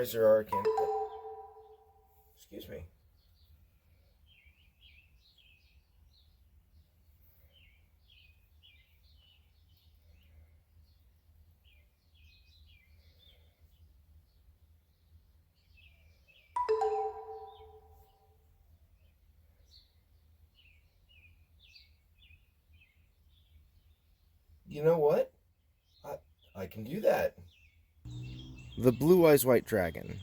Riser Arcane. Excuse me. You know what? I can do that. The Blue Eyes White Dragon,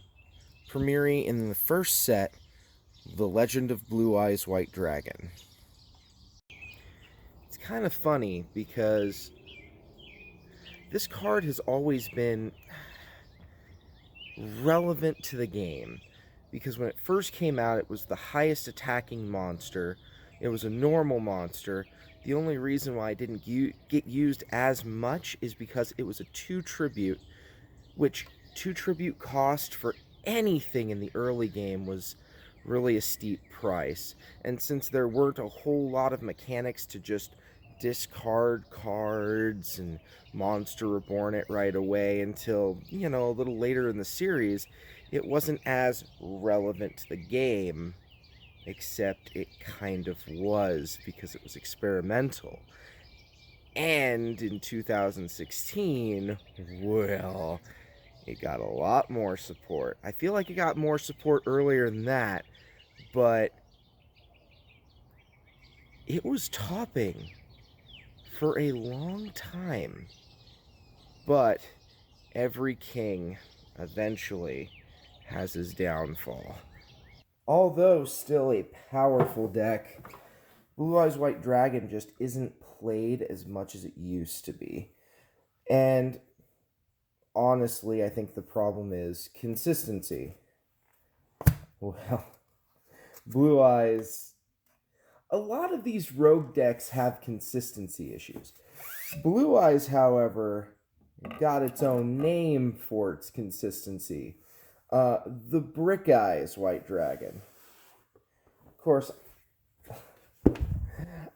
premiering in the first set, The Legend of Blue Eyes White Dragon. It's kind of funny because this card has always been relevant to the game. Because when it first came out, it was the highest attacking monster. It was a normal monster. The only reason why it didn't get used as much is because it was a 2 tribute, which 2 tribute cost for anything in the early game was really a steep price. And since there weren't a whole lot of mechanics to just discard cards and monster reborn it right away until, a little later in the series, it wasn't as relevant to the game, except it kind of was because it was experimental. And in 2016, well, it got a lot more support. I feel like it got more support earlier than that, but it was topping for a long time. But every king eventually has his downfall. Although still a powerful deck, Blue Eyes White Dragon just isn't played as much as it used to be. And honestly, I think the problem is consistency. Well, Blue Eyes, a lot of these rogue decks have consistency issues. Blue Eyes, however, got its own name for its consistency. The Brick Eyes White Dragon. Of course,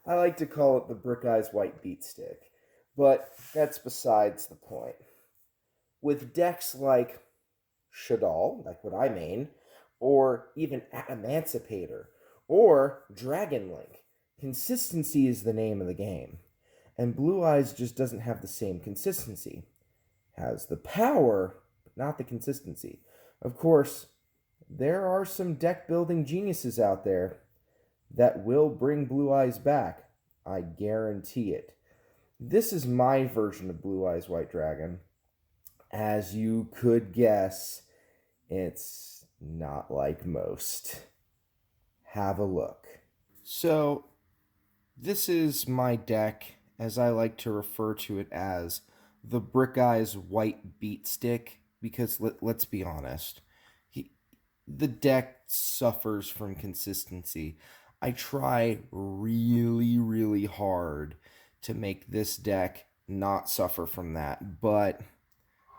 I like to call it the Brick Eyes White Beat Stick, but that's besides the point. With decks like Shadal, like what I main, or even Emancipator, or Dragon Link, consistency is the name of the game. And Blue Eyes just doesn't have the same consistency. Has the power, but not the consistency. Of course, there are some deck building geniuses out there that will bring Blue Eyes back. I guarantee it. This is my version of Blue Eyes White Dragon. As you could guess, it's not like most. Have a look. So, this is my deck, as I like to refer to it as the Brick Eyes White Beat Stick, because let's be honest, the deck suffers from consistency. I try really, really hard to make this deck not suffer from that, but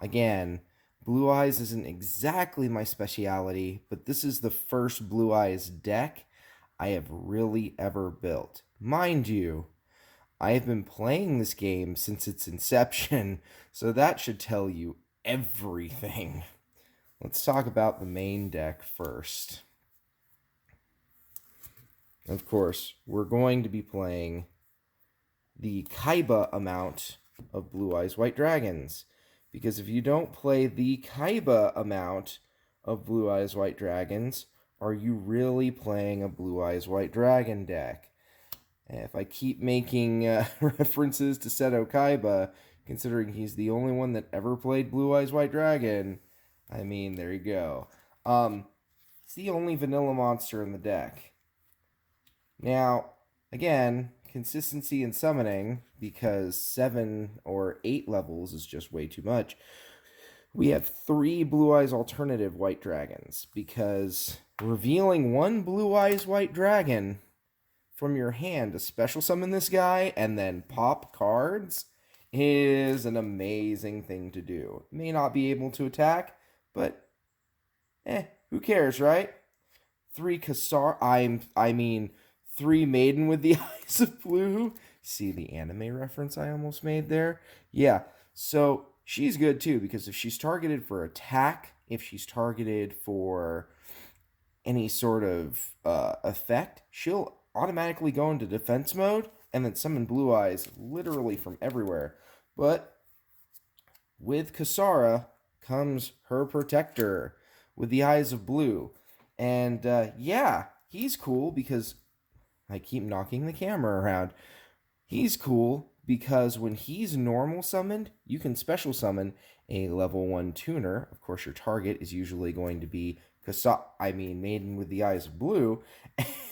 again, Blue Eyes isn't exactly my speciality, but this is the first Blue Eyes deck I have really ever built. Mind you, I have been playing this game since its inception, so that should tell you everything. Let's talk about the main deck first. Of course, we're going to be playing the Kaiba amount of Blue Eyes White Dragons. Because if you don't play the Kaiba amount of Blue Eyes White Dragons, are you really playing a Blue Eyes White Dragon deck? And if I keep making references to Seto Kaiba, considering he's the only one that ever played Blue Eyes White Dragon, I mean, there you go. It's the only vanilla monster in the deck. Now, again, consistency in summoning, because 7 or 8 levels is just way too much. We have 3 Blue Eyes alternative White Dragons, because revealing 1 Blue Eyes White Dragon from your hand to special summon this guy and then pop cards is an amazing thing to do. May not be able to attack, but who cares, right? 3 Kasar, I mean 3 Maiden with the Eyes of Blue. See the anime reference I almost made there? Yeah, so she's good too, because if she's targeted for attack if she's targeted for any sort of effect, she'll automatically go into defense mode and then summon Blue Eyes literally from everywhere. But with Kasara comes her protector with the Eyes of Blue. And yeah, he's cool because I keep knocking the camera around. He's cool because when he's normal summoned, you can special summon a level 1 tuner. Of course, your target is usually going to be Maiden with the Eyes of Blue.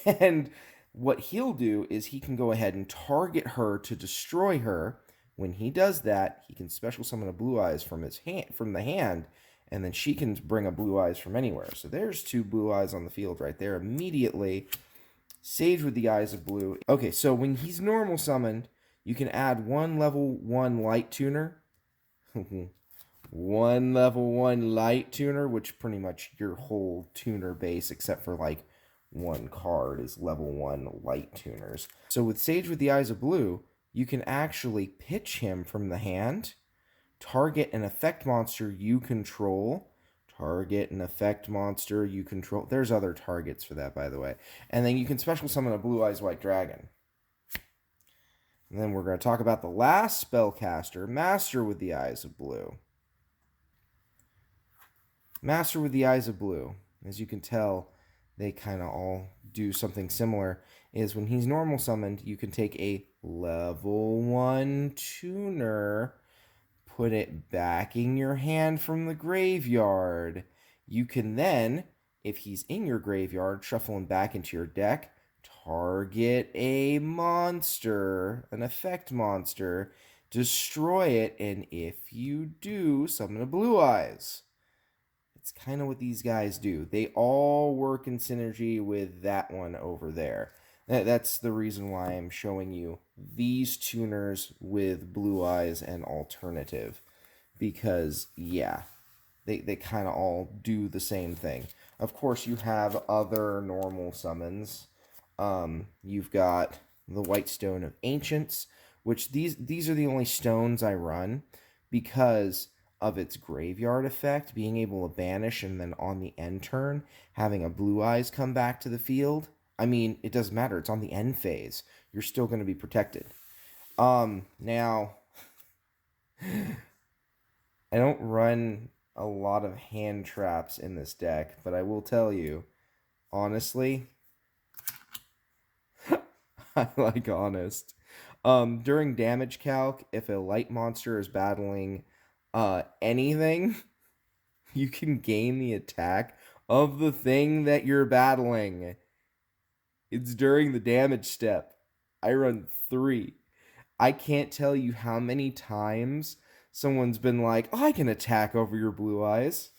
And what he'll do is he can go ahead and target her to destroy her. When he does that, he can special summon a Blue Eyes from the hand, and then she can bring a Blue Eyes from anywhere. So there's 2 Blue Eyes on the field right there immediately. Sage with the Eyes of Blue. Okay, so when he's normal summoned, you can add 1 level 1 light tuner. 1 level 1 light tuner, which pretty much your whole tuner base, except for like 1 card, is level 1 light tuners. So with Sage with the Eyes of Blue, you can actually pitch him from the hand, target an effect monster you control, target an effect monster you control. There's other targets for that, by the way. And then you can special summon a Blue Eyes White Dragon. And then we're going to talk about the last spellcaster, Master with the Eyes of Blue. Master with the Eyes of Blue, as you can tell, they kind of all do something similar, is when he's normal summoned, you can take a level 1 tuner, put it back in your hand from the graveyard. You can then, if he's in your graveyard, shuffle him back into your deck, target a monster, an effect monster, destroy it, and if you do, summon a Blue Eyes. It's kind of what these guys do. They all work in synergy with that one over there. That's the reason why I'm showing you these tuners with Blue Eyes and alternative. Because, yeah, they kind of all do the same thing. Of course, you have other normal summons. You've got the White Stone of Ancients, which these are the only stones I run because of its graveyard effect, being able to banish and then on the end turn, having a Blue Eyes come back to the field. I mean, it doesn't matter. It's on the end phase. You're still going to be protected. Now, I don't run a lot of hand traps in this deck, but I will tell you, honestly, I like honest. During damage calc, if a light monster is battling anything, you can gain the attack of the thing that you're battling. It's during the damage step. I run 3. I can't tell you how many times someone's been like, oh, I can attack over your Blue Eyes.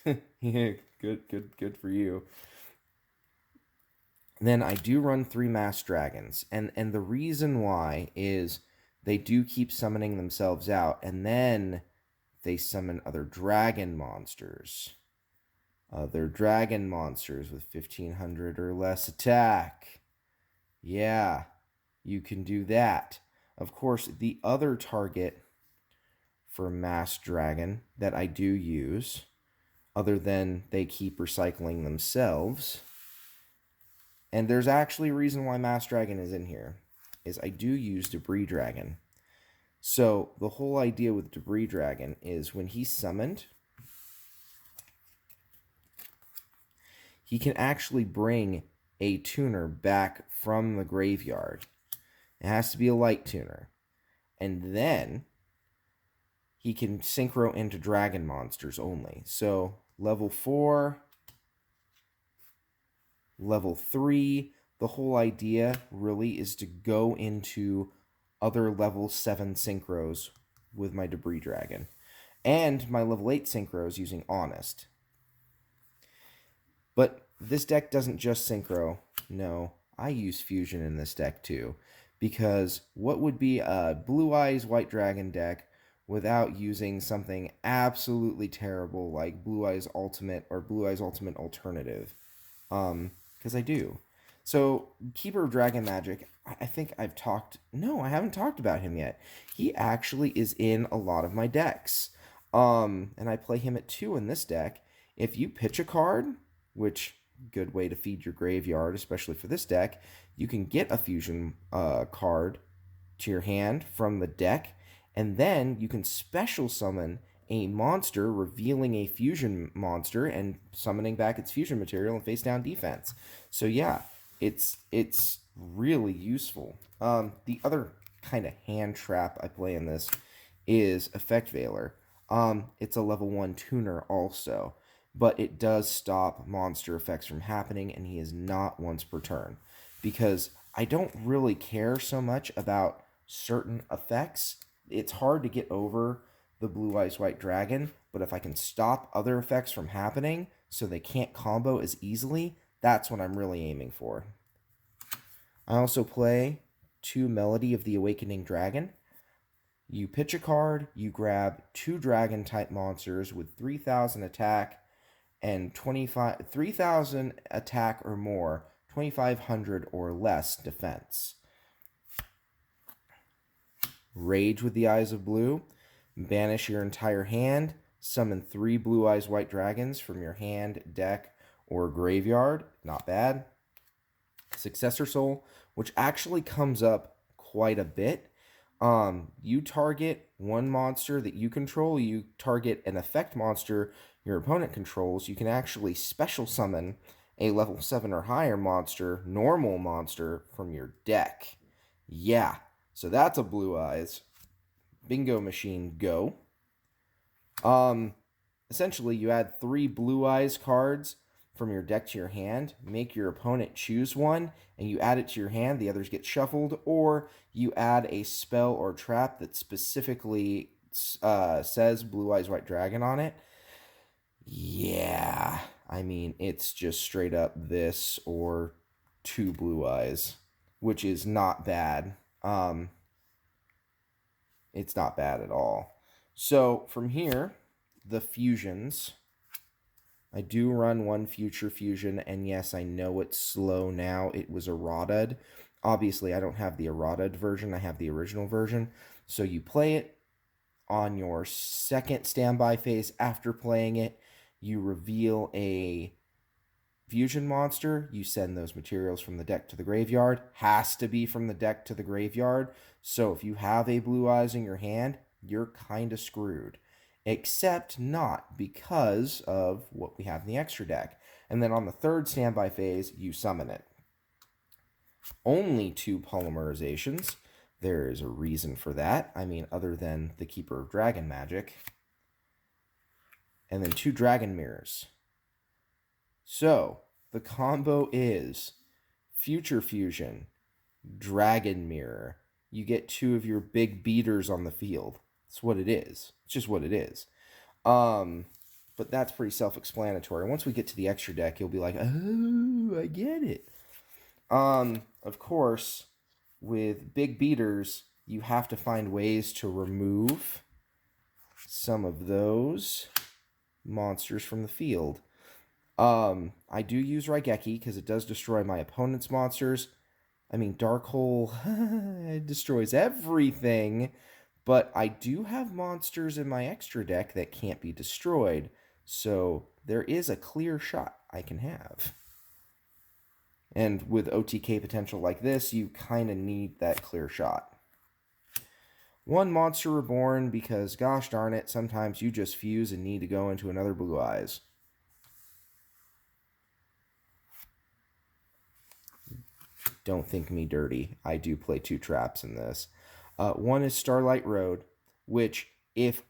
Yeah, good for you. Then I do run 3 Masked Dragons. And the reason why is they do keep summoning themselves out. And then they summon other dragon monsters. Other dragon monsters with 1500 or less attack. Yeah, you can do that. Of course, the other target for Masked Dragon that I do use, other than they keep recycling themselves, and there's actually a reason why Masked Dragon is in here, is I do use Debris Dragon. So the whole idea with Debris Dragon is when he's summoned, he can actually bring a tuner back from the graveyard. It has to be a light tuner. And then he can synchro into dragon monsters only. So level 4, level 3, the whole idea really is to go into other level 7 synchros with my Debris Dragon. And my level 8 synchros using Honest. But this deck doesn't just synchro. No, I use fusion in this deck too. Because what would be a Blue Eyes White Dragon deck without using something absolutely terrible like Blue Eyes Ultimate or Blue Eyes Ultimate Alternative? Because I do. So, Keeper of Dragon Magic, I think I've talked... No, I haven't talked about him yet. He actually is in a lot of my decks. And I play him at 2 in this deck. If you pitch a card, which good way to feed your graveyard, especially for this deck, you can get a fusion card to your hand from the deck, and then you can special summon a monster, revealing a fusion monster and summoning back its fusion material and face down defense. So yeah, it's really useful. The other kind of hand trap I play in this is Effect Veiler. It's a level 1 tuner also, but it does stop monster effects from happening, and he is not once per turn, because I don't really care so much about certain effects. It's hard to get over the Blue Eyes White Dragon, but if I can stop other effects from happening so they can't combo as easily, that's what I'm really aiming for. I also play 2 Melody of the Awakening Dragon. You pitch a card, you grab 2 dragon type monsters with 3,000 attack and 3,000 attack or more, 2,500 or less defense. Rage with the Eyes of Blue. Banish your entire hand. Summon 3 Blue Eyes White Dragons from your hand, deck, or graveyard. Not bad. Successor Soul, which actually comes up quite a bit. You target one monster that you control, you target an effect monster your opponent controls, you can actually special summon a level 7 or higher monster, normal monster, from your deck. Yeah, so that's a Blue Eyes. Bingo machine, go. Essentially, you add 3 Blue Eyes cards from your deck to your hand, make your opponent choose one, and you add it to your hand, the others get shuffled, or you add a spell or trap that specifically says Blue Eyes White Dragon on it. Yeah, I mean, it's just straight up this or 2 Blue Eyes, which is not bad. It's not bad at all. So from here, the fusions. I do run 1 future fusion, and yes, I know it's slow now. It was errated. Obviously, I don't have the errated version. I have the original version. So you play it on your second standby phase. After playing it, you reveal a fusion monster. You send those materials from the deck to the graveyard. Has to be from the deck to the graveyard. So if you have a Blue Eyes in your hand, you're kind of screwed. Except not, because of what we have in the extra deck. And then on the third standby phase, you summon it. Only 2 polymerizations. There is a reason for that. I mean, other than the Keeper of Dragon magic. And then 2 dragon mirrors. So, the combo is Future Fusion, Dragon Mirror. You get 2 of your big beaters on the field. That's what it is. It's just what it is. But that's pretty self-explanatory. Once we get to the extra deck, you'll be like, oh, I get it. Of course, with big beaters, you have to find ways to remove some of those monsters from the field. I do use Raigeki because it does destroy my opponent's monsters. I mean, Dark Hole destroys everything. But I do have monsters in my extra deck that can't be destroyed, so there is a clear shot I can have. And with OTK potential like this, you kind of need that clear shot. 1 Monster Reborn, because gosh darn it, sometimes you just fuse and need to go into another Blue Eyes. Don't think me dirty. I do play 2 traps in this. 1 is Starlight Road, which if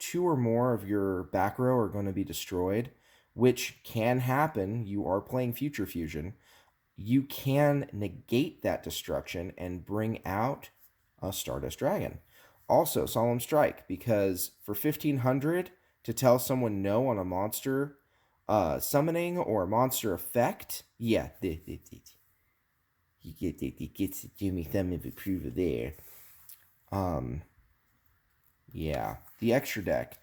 2 or more of your back row are going to be destroyed, which can happen, you are playing Future Fusion, you can negate that destruction and bring out a Stardust Dragon. Also, Solemn Strike, because for 1,500 to tell someone no on a monster summoning or monster effect, yeah, you get Jimmy Thumb of approval there. Yeah, the extra deck.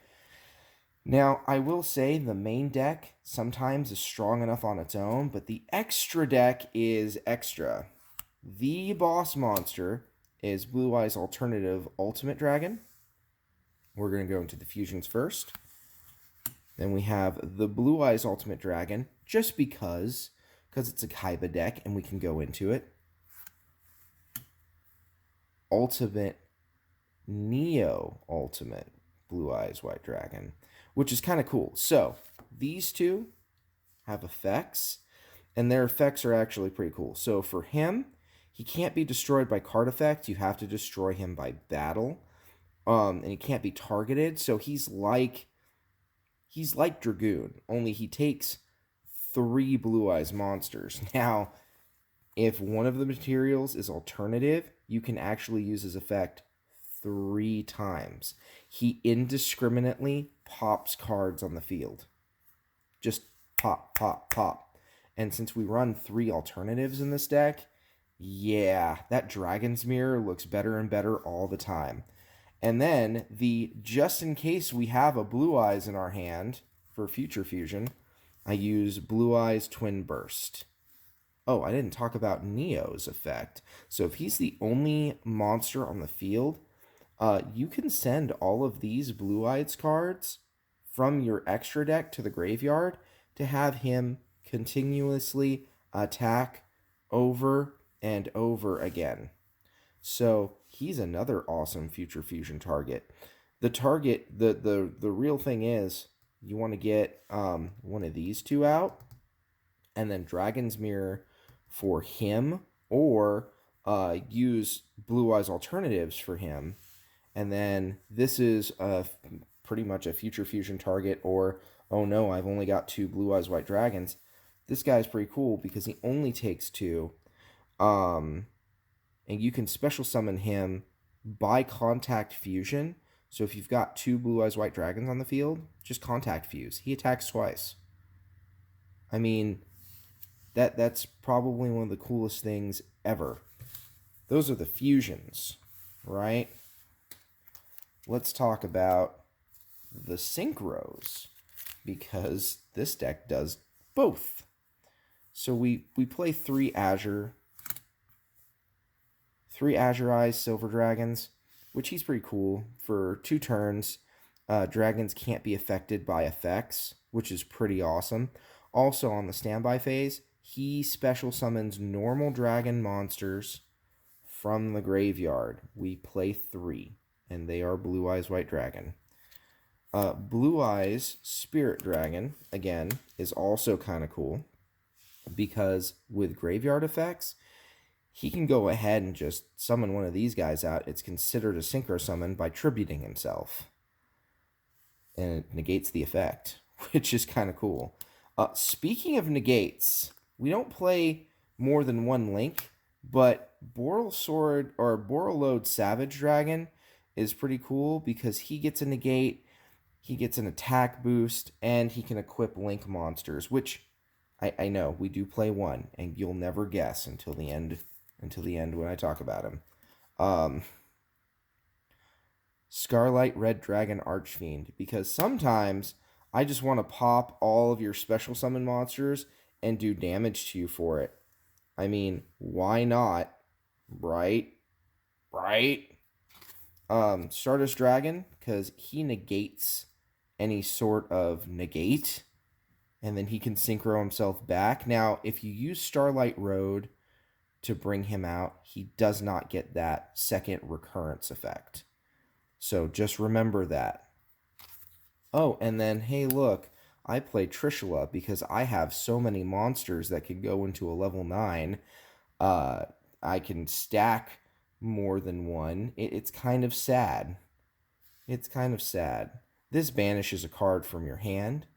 Now, I will say the main deck sometimes is strong enough on its own, but the extra deck is extra. The boss monster is Blue Eyes Alternative Ultimate Dragon. We're going to go into the fusions first. Then we have the Blue Eyes Ultimate Dragon, just because it's a Kaiba deck and we can go into it. Ultimate Neo Ultimate Blue Eyes White Dragon, which is kind of cool. So these two have effects, and their effects are actually pretty cool. So for him, he can't be destroyed by card effects. You have to destroy him by battle. And he can't be targeted. So he's like Dragoon, only he takes 3 Blue Eyes monsters. Now, if one of the materials is alternative, you can actually use his effect 3 times. He indiscriminately pops cards on the field. Just pop, pop, pop. And since we run 3 alternatives in this deck, yeah, that Dragon's Mirror looks better and better all the time. And then just in case we have a Blue Eyes in our hand for Future Fusion, I use Blue Eyes Twin Burst. Oh, I didn't talk about Neo's effect. So if he's the only monster on the field, you can send all of these Blue Eyes cards from your extra deck to the graveyard to have him continuously attack over and over again. So he's another awesome Future Fusion target. The real thing is you want to get one of these two out, and then Dragon's Mirror for him, or use Blue Eyes alternatives for him. And then this is pretty much a Future Fusion target, or, oh no, I've only got 2 Blue Eyes White Dragons. This guy's pretty cool because he only takes 2. And you can special summon him by Contact Fusion. So if you've got 2 Blue Eyes White Dragons on the field, just Contact Fuse. He attacks twice. I mean, that's probably one of the coolest things ever. Those are the fusions, right? Let's talk about the Synchros, because this deck does both. So we play 3 Azure Eyes Silver Dragons, which he's pretty cool. For 2 turns, dragons can't be affected by effects, which is pretty awesome. Also, on the standby phase, he special summons normal dragon monsters from the graveyard. We play 3, and they are Blue Eyes White Dragon. Blue Eyes Spirit Dragon, again, is also kind of cool, because with graveyard effects, he can go ahead and just summon one of these guys out. It's considered a Synchro summon by tributing himself. And it negates the effect, which is kind of cool. Speaking of negates, we don't play more than 1 link, but Borreload Savage Dragon is pretty cool because he gets a negate, he gets an attack boost, and he can equip link monsters, which I know we do play 1, and you'll never guess until the end when I talk about him. Scarlight Red Dragon Archfiend, because sometimes I just want to pop all of your special summon monsters and do damage to you for it. I mean, why not? Right? Stardust Dragon, because he negates any sort of negate, and then he can synchro himself back. Now, if you use Starlight Road to bring him out, he does not get that second recurrence effect. So just remember that. Oh, and then, hey, look, I play Trishula because I have so many monsters that can go into a level 9. I can stack more than 1. It's kind of sad. This banishes a card from your hand,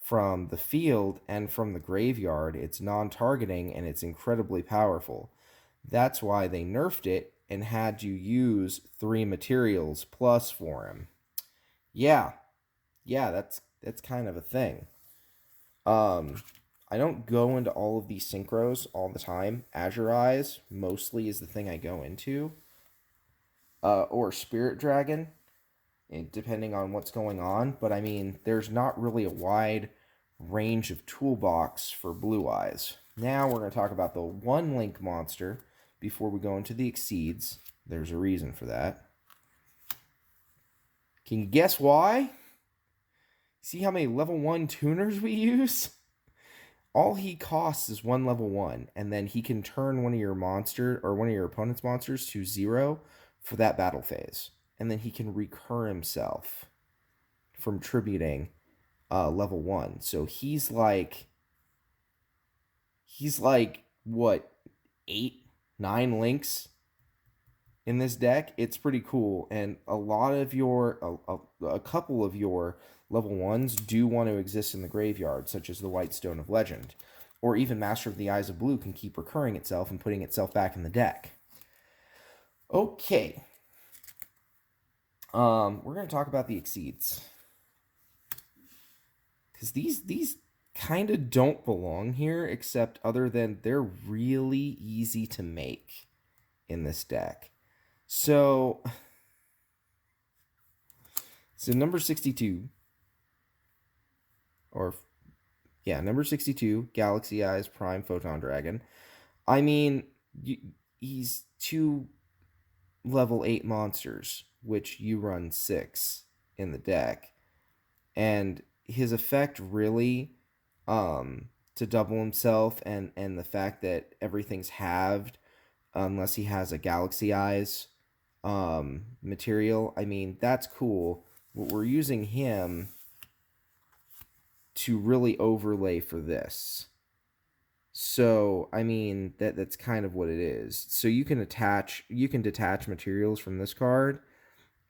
from the field, and from the graveyard. It's non-targeting, and it's incredibly powerful. That's why they nerfed it and had you use 3 materials plus for him. Yeah, that's kind of a thing. I don't go into all of these synchros all the time. Azure Eyes mostly is the thing I go into. Or Spirit Dragon, depending on what's going on. But I mean, there's not really a wide range of toolbox for Blue Eyes. Now we're going to talk about the 1 link monster before we go into the Exceeds. There's a reason for that. Can you guess why? See how many level 1 tuners we use? All he costs is 1 level 1, and then he can turn one of your monster or one of your opponent's monsters to 0 for that battle phase. And then he can recur himself from tributing level 1. So he's like what, 8, 9 links in this deck. It's pretty cool, and a lot of your a couple of your level 1s do want to exist in the graveyard, such as the White Stone of Legend, or even Master of the Eyes of Blue can keep recurring itself and putting itself back in the deck. Okay, we're going to talk about the Exceeds, because these kind of don't belong here, except other than they're really easy to make in this deck. So number 62, or yeah, number 62, Galaxy Eyes Prime Photon Dragon. I mean, he's 2 level 8 monsters, which you run 6 in the deck, and his effect really, to double himself, and the fact that everything's halved unless he has a Galaxy Eyes material. I mean, that's cool. We're using him to really overlay for this. So, I mean, that's kind of what it is. So you can detach materials from this card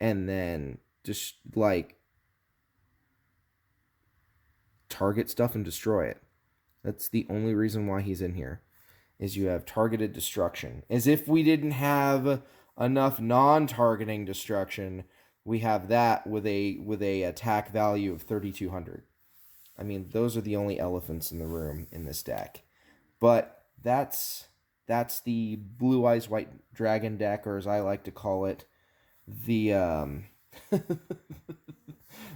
and then just like target stuff and destroy it. That's the only reason why he's in here, is you have targeted destruction. As if we didn't have enough non-targeting destruction, we have that with a attack value of 3,200. I mean, those are the only elephants in the room in this deck. But that's the Blue Eyes White Dragon deck, or as I like to call it, the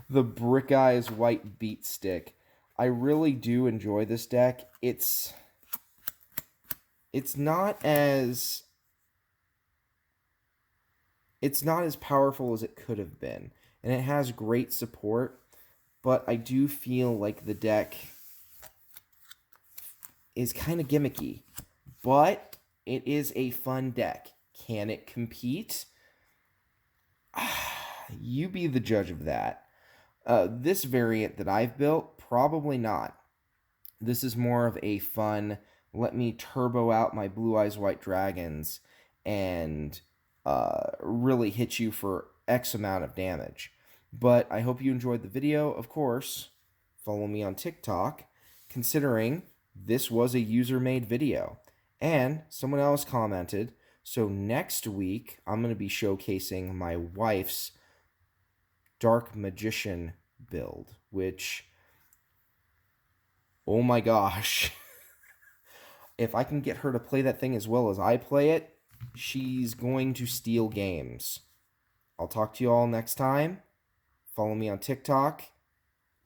the Brick Eyes White Beat Stick. I really do enjoy this deck. It's not as powerful as it could have been, and it has great support, but I do feel like the deck is kind of gimmicky, but it is a fun deck. Can it compete? You be the judge of that. This variant that I've built, probably not. This is more of a fun, let me turbo out my Blue Eyes White Dragons and really hit you for X amount of damage. But I hope you enjoyed the video. Of course, follow me on TikTok, considering this was a user-made video. And someone else commented, so next week I'm going to be showcasing my wife's Dark Magician build, which, oh my gosh, if I can get her to play that thing as well as I play it, she's going to steal games. I'll talk to you all next time. Follow me on TikTok.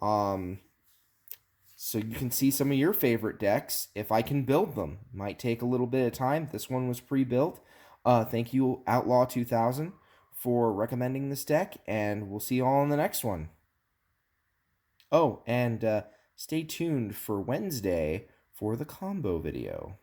So you can see some of your favorite decks if I can build them. Might take a little bit of time. This one was pre-built. Thank you, Outlaw 2000, for recommending this deck, and we'll see you all in the next one. Oh, and stay tuned for Wednesday for the combo video.